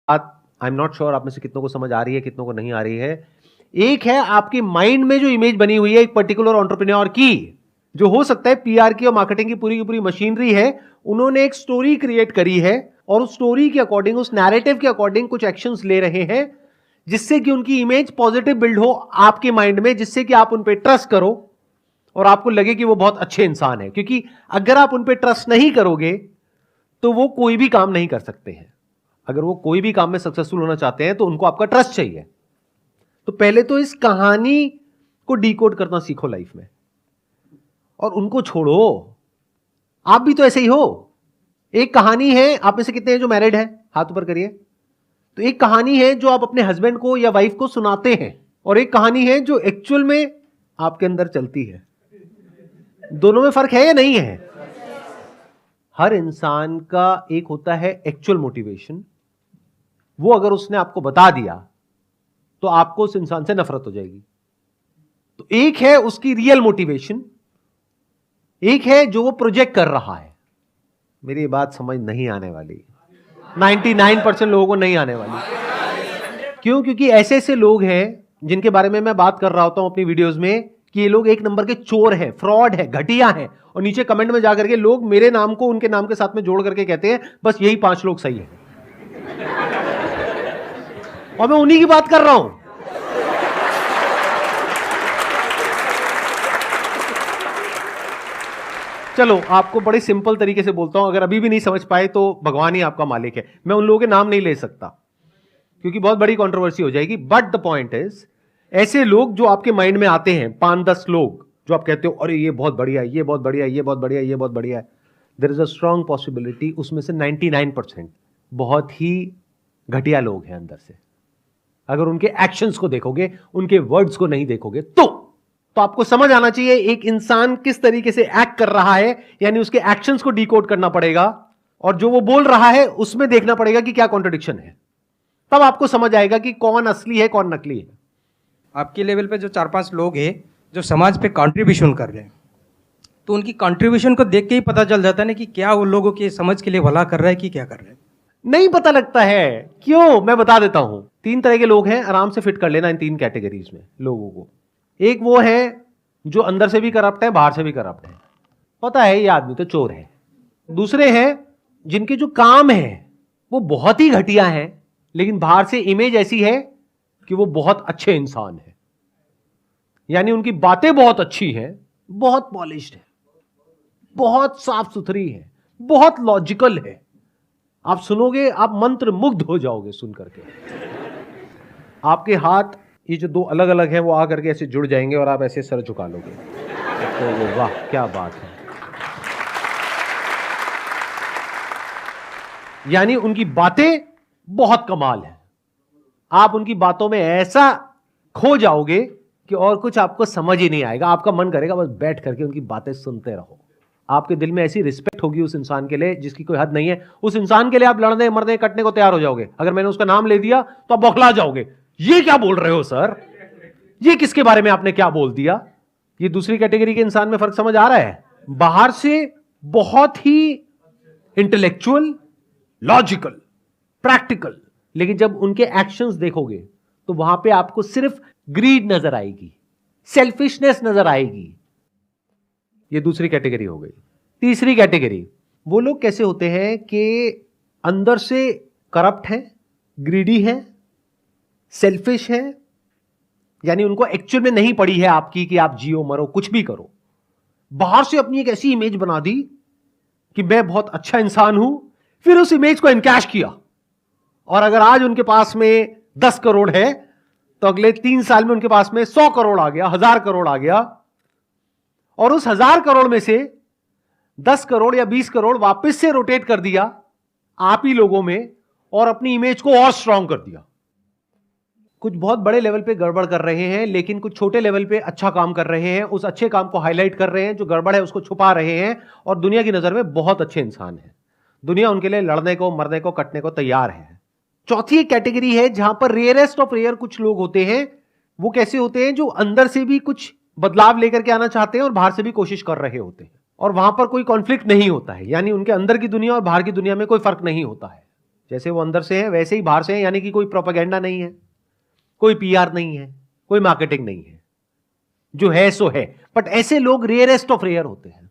बात I am not sure आप में से कितनों को समझ आ रही है, कितनों को नहीं आ रही है। एक है आपकी माइंड में जो इमेज बनी हुई है एक पर्टिकुलर एंटरप्रेन्योर की, जो हो सकता है पीआर की और मार्केटिंग की पूरी मशीनरी है, उन्होंने एक स्टोरी क्रिएट करी है और उस स्टोरी के अकॉर्डिंग, उस नैरेटिव के अकॉर्डिंग कुछ एक्शंस ले रहे हैं जिससे कि उनकी इमेज पॉजिटिव बिल्ड हो आपके माइंड में, जिससे कि आप उन पे ट्रस्ट करो और आपको लगे कि वो बहुत अच्छे इंसान है। क्योंकि अगर आप उन पे ट्रस्ट नहीं करोगे तो वो कोई भी काम नहीं कर सकते हैं। अगर वो कोई भी काम में सक्सेसफुल होना चाहते हैं तो उनको आपका ट्रस्ट चाहिए। तो पहले तो इस कहानी को डिकोड करना सीखो लाइफ में और उनको छोड़ो। आप भी तो ऐसे ही हो। एक कहानी है, आप में से कितने हैं जो मैरिड है, हाथ ऊपर करिए। तो एक कहानी है जो आप अपने हस्बैंड को या वाइफ को सुनाते हैं और एक कहानी है जो एक्चुअल में आपके अंदर चलती है। दोनों में फर्क है या नहीं है? हर इंसान का एक होता है एक्चुअल मोटिवेशन, वो अगर उसने आपको बता दिया तो आपको उस इंसान से नफरत हो जाएगी। तो एक है उसकी रियल मोटिवेशन, एक है जो वो प्रोजेक्ट कर रहा है। मेरी बात समझ नहीं आने वाली, 99% लोगों को नहीं आने वाली। क्यों? क्योंकि ऐसे ऐसे लोग हैं जिनके बारे में मैं बात कर रहा होता हूं अपनी वीडियोस में कि ये लोग एक नंबर के चोर हैं, फ्रॉड है, घटिया हैं, और नीचे कमेंट में जाकर के लोग मेरे नाम को उनके नाम के साथ में जोड़ करके कहते हैं बस यही 5 लोग सही है। और मैं उन्हीं की बात कर रहा हूं। चलो आपको बड़े सिंपल तरीके से बोलता हूं, अगर अभी भी नहीं समझ पाए तो भगवान ही आपका मालिक है। मैं उन लोगों के नाम नहीं ले सकता क्योंकि बहुत बड़ी कंट्रोवर्सी हो जाएगी। बट द पॉइंट इज, ऐसे लोग जो आपके माइंड में आते हैं, 5-10 लोग जो आप कहते हो अरे ये बहुत बढ़िया है, ये बहुत बढ़िया है, ये बहुत बढ़िया है, ये बहुत बढ़िया है, there is a strong possibility उसमें से 99% बहुत ही घटिया लोग हैं अंदर से। अगर उनके एक्शंस को देखोगे, उनके वर्ड्स को नहीं देखोगे तो आपको समझ आना चाहिए एक इंसान किस तरीके से एक्ट कर रहा है, यानी उसके एक्शंस को डिकोड करना पड़ेगा और जो वो बोल रहा है उसमें देखना पड़ेगा कि क्या कॉन्ट्रडिक्शन है। तब आपको समझ आएगा कि कौन असली है, कौन नकली है। आपके लेवल पे जो 4-5 लोग हैं जो समाज पे कंट्रीब्यूशन कर रहे हैं, तो उनकी कंट्रीब्यूशन को देख के ही पता चल जाता है ना कि क्या वो लोगों के समझ के लिए भला कर रहा है कि क्या कर रहे हैं। नहीं पता लगता है। क्यों? मैं बता देता हूं। 3 तरह के लोग हैं, आराम से फिट कर लेना इन 3 कैटेगरीज में लोगों को। एक वो है जो अंदर से भी करप्ट है, बाहर से भी करप्ट है, पता है ये आदमी तो चोर है। दूसरे हैं जिनके जो काम है वो बहुत ही घटिया है, लेकिन बाहर से इमेज ऐसी है कि वो बहुत अच्छे इंसान है, यानी उनकी बातें बहुत अच्छी है, बहुत पॉलिश्ड है, बहुत साफ सुथरी है, बहुत लॉजिकल है। आप सुनोगे आप मंत्र मुग्ध हो जाओगे सुन करके। आपके हाथ ये जो 2 अलग अलग हैं वो आकर के ऐसे जुड़ जाएंगे और आप ऐसे सर झुका लोगे तो वाह क्या बात है। यानी उनकी बातें बहुत कमाल है, आप उनकी बातों में ऐसा खो जाओगे कि और कुछ आपको समझ ही नहीं आएगा। आपका मन करेगा बस बैठ करके उनकी बातें सुनते रहो। आपके दिल में ऐसी रिस्पेक्ट होगी उस इंसान के लिए जिसकी कोई हद नहीं है। उस इंसान के लिए आप लड़ने मरने कटने को तैयार हो जाओगे। अगर मैंने उसका नाम ले दिया तो आप बौखला जाओगे, ये क्या बोल रहे हो सर, ये किसके बारे में आपने क्या बोल दिया। ये दूसरी कैटेगरी के इंसान में फर्क समझ आ रहा है। बाहर से बहुत ही इंटेलेक्चुअल, लॉजिकल, प्रैक्टिकल, लेकिन जब उनके एक्शंस देखोगे तो वहां पे आपको सिर्फ ग्रीड नजर आएगी, सेल्फिशनेस नजर आएगी। ये दूसरी कैटेगरी हो गई। तीसरी कैटेगरी, वो लोग कैसे होते हैं कि अंदर से करप्ट हैं, ग्रीडी हैं, सेल्फिश है, यानी उनको एक्चुअल में नहीं पड़ी है आपकी कि आप जियो मरो कुछ भी करो। बाहर से अपनी एक ऐसी इमेज बना दी कि मैं बहुत अच्छा इंसान हूं, फिर उस इमेज को इनकैश किया। और अगर आज उनके पास में 10 करोड़ है तो अगले 3 साल में उनके पास में 100 करोड़ आ गया, 1000 करोड़ आ गया, और उस 1000 करोड़ में से 10 करोड़ या 20 करोड़ वापस से रोटेट कर दिया आप ही लोगों में और अपनी इमेज को और स्ट्रांग कर दिया। कुछ बहुत बड़े लेवल पे गड़बड़ कर रहे हैं, लेकिन कुछ छोटे लेवल पे अच्छा काम कर रहे हैं। उस अच्छे काम को हाईलाइट कर रहे हैं, जो गड़बड़ है उसको छुपा रहे हैं, और दुनिया की नजर में बहुत अच्छे इंसान हैं। दुनिया उनके लिए लड़ने को, मरने को, कटने को तैयार है। चौथी एक कैटेगरी है जहां पर रेयरेस्ट ऑफ रेयर कुछ लोग होते हैं। वो कैसे होते हैं? जो अंदर से भी कुछ बदलाव लेकर के आना चाहते हैं और बाहर से भी कोशिश कर रहे होते हैं, और वहां पर कोई कॉन्फ्लिक्ट नहीं होता है, यानी उनके अंदर की दुनिया और बाहर की दुनिया में कोई फर्क नहीं होता है। जैसे वो अंदर से है वैसे ही बाहर से है, यानी कि कोई प्रोपेगेंडा नहीं है, कोई पीआर नहीं है, कोई मार्केटिंग नहीं है, जो है सो है। बट ऐसे लोग रेयरेस्ट ऑफ रेयर होते हैं।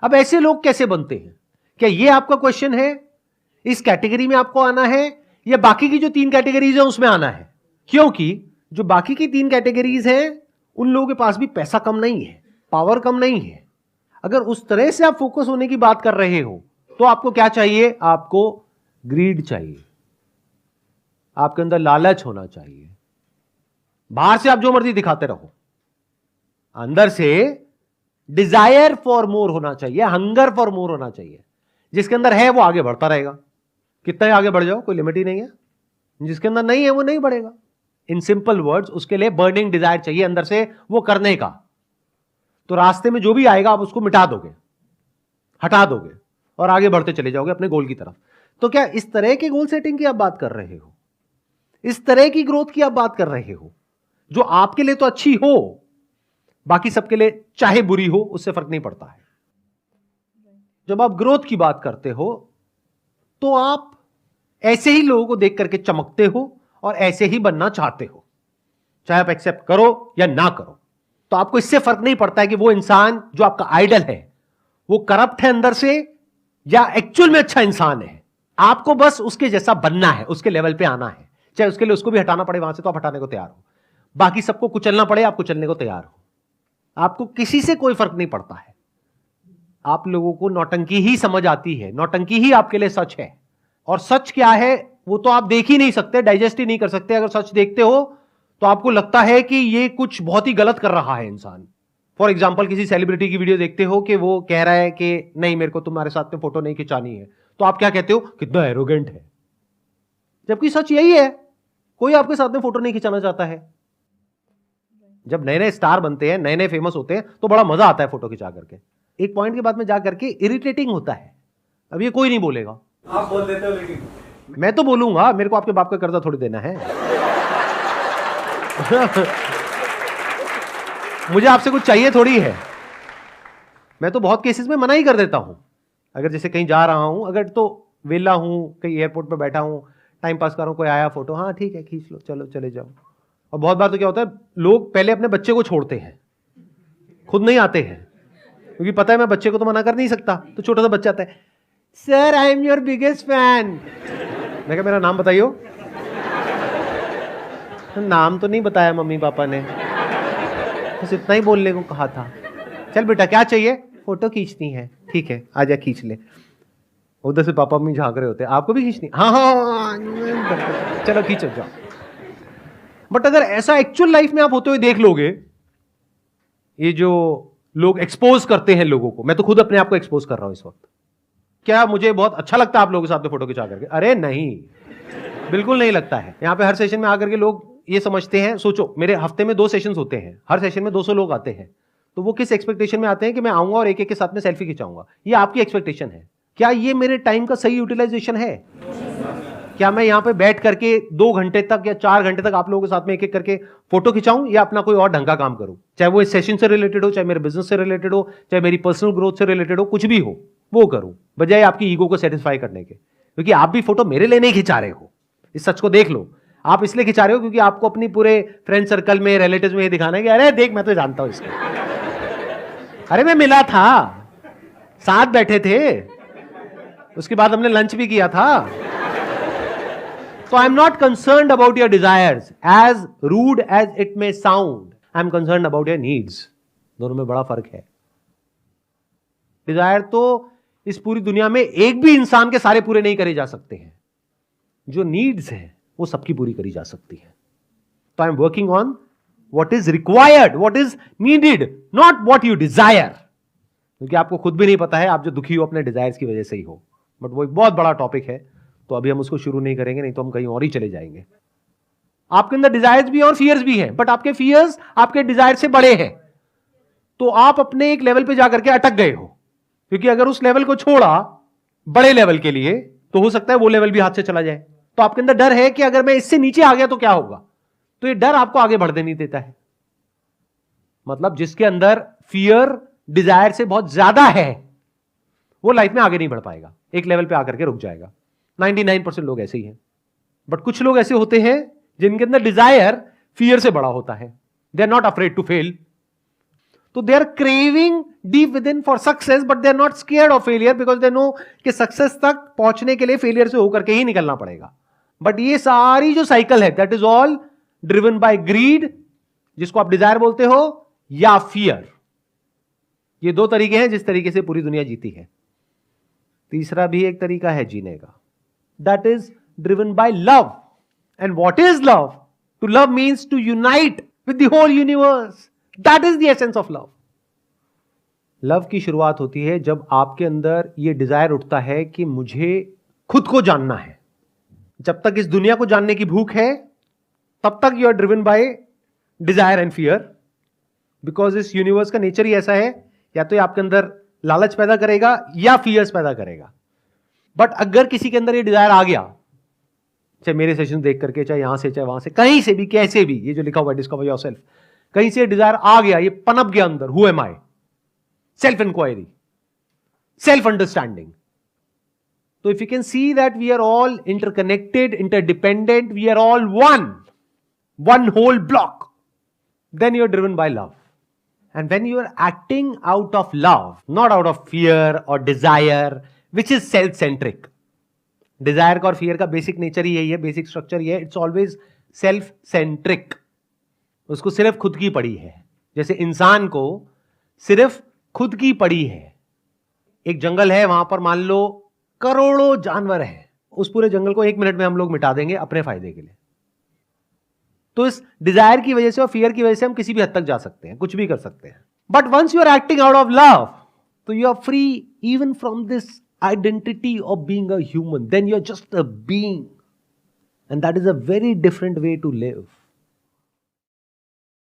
अब ऐसे लोग कैसे बनते हैं? क्या ये आपका क्वेश्चन है? इस कैटेगरी में आपको आना है या बाकी की जो 3 कैटेगरीज है उसमें आना है? क्योंकि जो बाकी की 3 कैटेगरीज हैं उन लोगों के पास भी पैसा कम नहीं है, पावर कम नहीं है। अगर उस तरह से आप फोकस होने की बात कर रहे हो तो आपको क्या चाहिए? आपको ग्रीड चाहिए, आपके अंदर लालच होना चाहिए। बाहर से आप जो मर्जी दिखाते रहो, अंदर से डिजायर फॉर मोर होना चाहिए, हंगर फॉर मोर होना चाहिए। जिसके अंदर है वो आगे बढ़ता रहेगा, कितना ही आगे बढ़ जाओ, कोई लिमिट ही नहीं है। जिसके अंदर नहीं है वो नहीं बढ़ेगा। इन सिंपल वर्ड्स, उसके लिए बर्निंग डिजायर चाहिए अंदर से वो करने का। तो रास्ते में जो भी आएगा आप उसको मिटा दोगे, हटा दोगे और आगे बढ़ते चले जाओगे अपने गोल की तरफ। तो क्या इस तरह के गोल सेटिंग की आप बात कर रहे हो? इस तरह की ग्रोथ की आप बात कर रहे हो जो आपके लिए तो अच्छी हो, बाकी सबके लिए चाहे बुरी हो, उससे फर्क नहीं पड़ता है। जब आप ग्रोथ की बात करते हो तो आप ऐसे ही लोगों को देख करके चमकते हो और ऐसे ही बनना चाहते हो, चाहे आप एक्सेप्ट करो या ना करो। तो आपको इससे फर्क नहीं पड़ता है कि वो इंसान जो आपका आइडल है वो करप्ट है अंदर से या एक्चुअल में अच्छा इंसान है। आपको बस उसके जैसा बनना है, उसके लेवल पे आना है। चाहे उसके लिए उसको भी हटाना पड़े वहां से तो आप हटाने को तैयार हो, बाकी सबको कुचलना पड़े आप कुचलने को तैयार हो। आपको किसी से कोई फर्क नहीं पड़ता है। आप लोगों को नौटंकी ही समझ आती है, नौटंकी ही आपके लिए सच है। और सच क्या है वो तो आप देख ही नहीं सकते, डाइजेस्ट ही नहीं कर सकते। अगर सच देखते हो तो आपको लगता है कि ये कुछ बहुत ही गलत कर रहा है इंसान। फॉर एग्जाम्पल किसी सेलिब्रिटी की वीडियो देखते हो कि वो कह रहा है कि नहीं मेरे को तुम्हारे साथ में फोटो नहीं खिंचानी है, तो आप क्या कहते हो? कितना एरोगेंट है। जबकि सच यही है, कोई आपके साथ में फोटो नहीं खिंचाना चाहता है। जब नए नए स्टार बनते हैं, नए नए फेमस होते हैं तो बड़ा मजा आता है फोटो खिंचा करके। एक पॉइंट के बाद में जा करके इरिटेटिंग होता है। अब ये कोई नहीं बोलेगा, आप बोल देते हो, लेकिन मैं तो बोलूंगा। मेरे को आपके बाप का कर्जा थोड़ी देना है। मुझे आपसे कुछ चाहिए थोड़ी है। मैं तो बहुत केसेस में मना ही कर देता हूं। अगर जैसे कहीं जा रहा हूं, अगर तो वेला हूं, कहीं एयरपोर्ट पे बैठा हूं, टाइम पास कर रहा हूं, कोई आया फोटो, हाँ ठीक है खींच लो, चलो चले जाओ। और बहुत बार तो क्या होता है, लोग पहले अपने बच्चे को छोड़ते हैं, खुद नहीं आते हैं, क्योंकि पता है मैं बच्चे को तो मना कर नहीं सकता। तो छोटा सा बच्चा आता है, sir I am your biggest fan. मैं कहा मेरा नाम बताइयो। नाम तो नहीं बताया मम्मी पापा ने, बस इतना ही बोलने को कहा था। चल बेटा क्या चाहिए? फोटो खींचनी है। ठीक है आजा खींच ले। उधर से पापा मम्मी झांक रहे होते हैं, आपको भी खींचनी? हाँ हाँ चलो खींचो जाओ। बट अगर ऐसा एक्चुअल लाइफ में आप होते हुए देख लोगे, ये जो लोग एक्सपोज करते हैं लोगों को, मैं तो खुद अपने आप को एक्सपोज कर रहा हूं इस वक्त। क्या मुझे बहुत अच्छा लगता है आप लोगों के साथ में फोटो खिंचा करके? अरे नहीं, बिल्कुल नहीं लगता है। यहां पे हर सेशन में आकर के लोग ये समझते हैं, सोचो मेरे हफ्ते में 2 सेशंस होते हैं, हर सेशन में 200 लोग आते हैं, तो वो किस एक्सपेक्टेशन में आते हैं कि मैं आऊंगा और एक एक के साथ में सेल्फी खिंचाऊंगा। ये आपकी एक्सपेक्टेशन है। क्या ये मेरे टाइम का सही यूटिलाइजेशन है? क्या मैं यहां पे बैठ करके 2 घंटे तक या 4 घंटे तक आप लोगों के साथ में एक एक करके फोटो खिंचाऊं, या अपना कोई और ढंग का काम करूं? चाहे वो इस सेशन से रिलेटेड हो, चाहे मेरे बिजनेस से रिलेटेड हो, चाहे मेरी पर्सनल ग्रोथ से रिलेटेड हो, कुछ भी हो वो करूं, बजाय आपकी ईगो को सेटिस्फाई करने के। क्योंकि आप भी फोटो मेरे लिए नहीं खिंचा रहे हो, इस सच को देख लो। आप इसलिए खिंचा रहे हो क्योंकि आपको अपनी पूरे फ्रेंड सर्कल में, रिलेटिव्स में ये दिखाना है कि अरे देख मैं तो जानता हूं इसको, अरे मैं मिला था, साथ बैठे थे, उसके बाद हमने लंच भी किया था। So I'm not concerned about your desires, as rude as it may sound. I'm concerned about your needs. दोनों में बड़ा फर्क है। डिजायर तो इस पूरी दुनिया में एक भी इंसान के सारे पूरे नहीं करे जा सकते हैं। जो नीड्स हैं वो सबकी पूरी करी जा सकती है। तो I am working on what is required, what is needed, not what you desire. क्योंकि आपको खुद भी नहीं पता है आप जो दुखी हो अपने डिजायर्स की वजह से ही हो। बट वो एक बहुत बड़ा टॉपिक है, तो अभी हम उसको शुरू नहीं करेंगे, नहीं तो हम कहीं और ही चले जाएंगे। आपके अंदर डिजायर्स भी और फियर्स भी हैं, बट आपके फियर्स आपके डिजायर से बड़े हैं। तो आप अपने एक लेवल पे जाकर के अटक गए हो, क्योंकि अगर उस लेवल को छोड़ा बड़े लेवल के लिए तो हो सकता है वो लेवल भी हाथ से चला जाए। तो आपके अंदर डर है कि अगर मैं इससे नीचे आ गया तो क्या होगा। तो ये डर आपको आगे बढ़ने नहीं देता है। मतलब जिसके अंदर फियर डिजायर से बहुत ज्यादा है वो लाइफ में आगे नहीं बढ़ पाएगा, एक लेवल पे आकर के रुक जाएगा। 99% लोग ऐसे ही हैं। बट कुछ लोग ऐसे होते हैं जिनके अंदर डिजायर फियर से बड़ा होता है। They are not afraid to fail, तो they are craving deep within for success, but they are not scared of failure because they know कि सक्सेस तक पहुंचने के लिए फेलियर से होकर के ही निकलना पड़ेगा। बट ये सारी जो साइकिल है that is all driven by greed, जिसको आप डिजायर बोलते हो, या फियर। ये दो तरीके हैं जिस तरीके से पूरी दुनिया जीती है। तीसरा भी एक तरीका है जीने का, that is driven by love. And what is love? To love means to unite with the whole universe. That is the essence of love. Love की शुरुआत होती है जब आपके अंदर यह डिजायर उठता है कि मुझे खुद को जानना है। जब तक इस दुनिया को जानने की भूख है तब तक you are driven by desire and fear, because इस यूनिवर्स का नेचर ही ऐसा है, या तो ये आपके अंदर लालच पैदा करेगा या फियर्स पैदा करेगा। बट अगर किसी के अंदर ये डिजायर आ गया, चाहे मेरे सेशन देख करके, चाहे यहां से, चाहे वहां से, कहीं से भी, कैसे भी, ये जो लिखा हुआ है डिस्कवर योरसेल्फ, कहीं से डिजायर आ गया, ये पनप गया अंदर, who am I, self inquiry, self understanding. तो if you can see that we are all interconnected, interdependent, we are all one whole block, then you are driven by love. And when you are acting out of love, not out of fear or desire, which is self-centric. Desire का और fear का basic nature ही यही है, basic structure ये है, it's always self centric. उसको सिर्फ खुद की पड़ी है। जैसे इंसान को सिर्फ खुद की पड़ी है। एक जंगल है, वहां पर मान लो करोड़ों जानवर हैं, उस पूरे जंगल को 1 मिनट में हम लोग मिटा देंगे अपने फायदे के लिए। तो इस डिजायर की वजह से और फियर की वजह से हम किसी भी हद तक जा सकते हैं, कुछ भी कर सकते हैं। But once you are acting out of love, तो you are free even from this identity of being a human, then you are just a being, and that is a very different way to live.